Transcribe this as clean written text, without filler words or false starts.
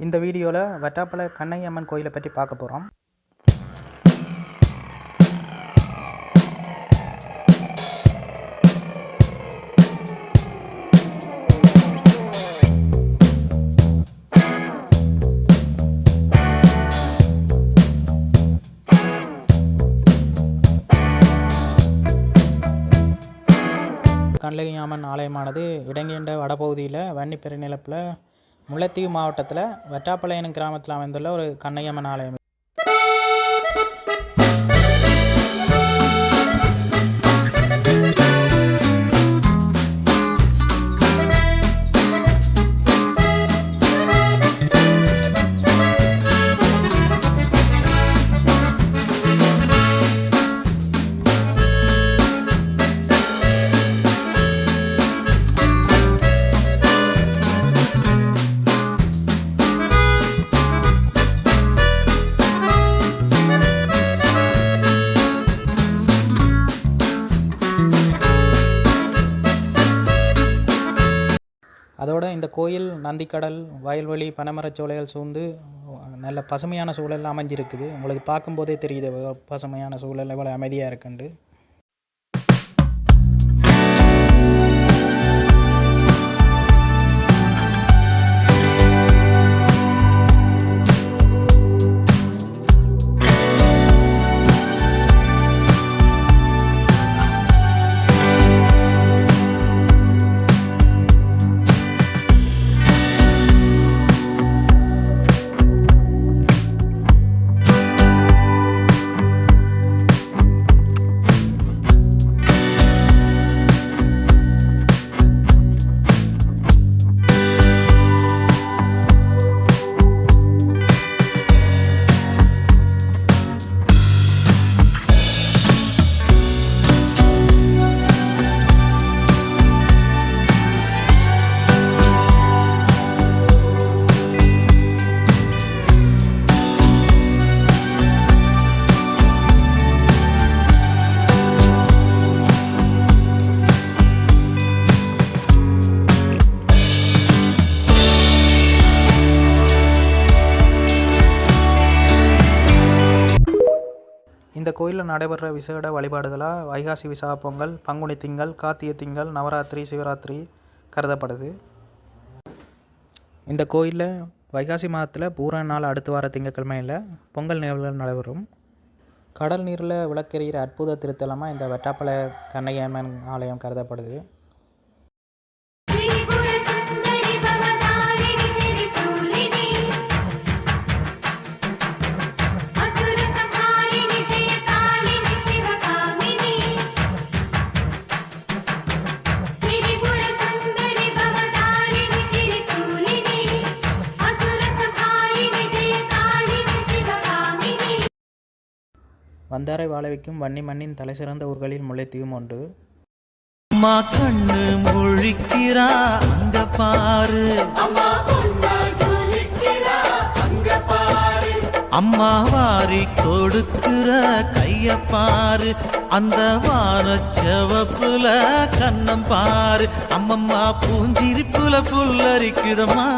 இந்த வீடியோவில் வட்டாப்பளை கண்ணையம்மன் கோயிலை பற்றி பார்க்க போகிறோம். கண்ணையம்மன் ஆலயமானது இடங்கேண்ட வடபகுதியில் வன்னி பெருநிலப்பில் முல்லைத்தீவு மாவட்டத்தில் வட்டாப்பளை எனும் கிராமத்தில் அமைந்துள்ள ஒரு கண்ணையம்மன் ஆலயம். அதோடு இந்த கோயில் நந்திக்கடல், வயல்வெளி, பனைமரச்சோலைகள் சூழ்ந்து நல்ல பசுமையான சூழல் அமைஞ்சிருக்குது. உங்களுக்கு பார்க்கும்போதே தெரியுது பசுமையான சூழல் எவ்வளோ அமைதியாக இருக்குண்டு. இந்த கோயிலில் நடைபெற விசேட வழிபாடுகளாக வைகாசி விசாக பொங்கல், பங்குனி திங்கள், கார்த்திகை திங்கள், நவராத்திரி, சிவராத்திரி கருதப்படுது. இந்த கோயிலில் வைகாசி மாதத்தில் பூரண நாள் அடுத்து வார திங்கட்கிழமையில் பொங்கல் நிகழ்வுகள் நடைபெறும். கடல் நீரில் விளக்கெறிகிற அற்புத திருத்தலமாக இந்த வட்டாப்பளை கண்ணையம்மன் ஆலயம் கருதப்படுது. வந்தாரை வாழ வைக்கும் வன்னி மண்ணின் தலை சிறந்த ஊர்களில் முல்லைத்தீவும் ஒன்று. அம்மா கண்ணு முழிக்கிறா அங்க பாரு, அம்மா வாரி கொடுக்கிற கைய பாரு, அந்த வானச்சவப்புல கண்ணம் பாரு, அம்மம்மா பூஞ்சிரிப்புல புல்லரிக்குதம்மா.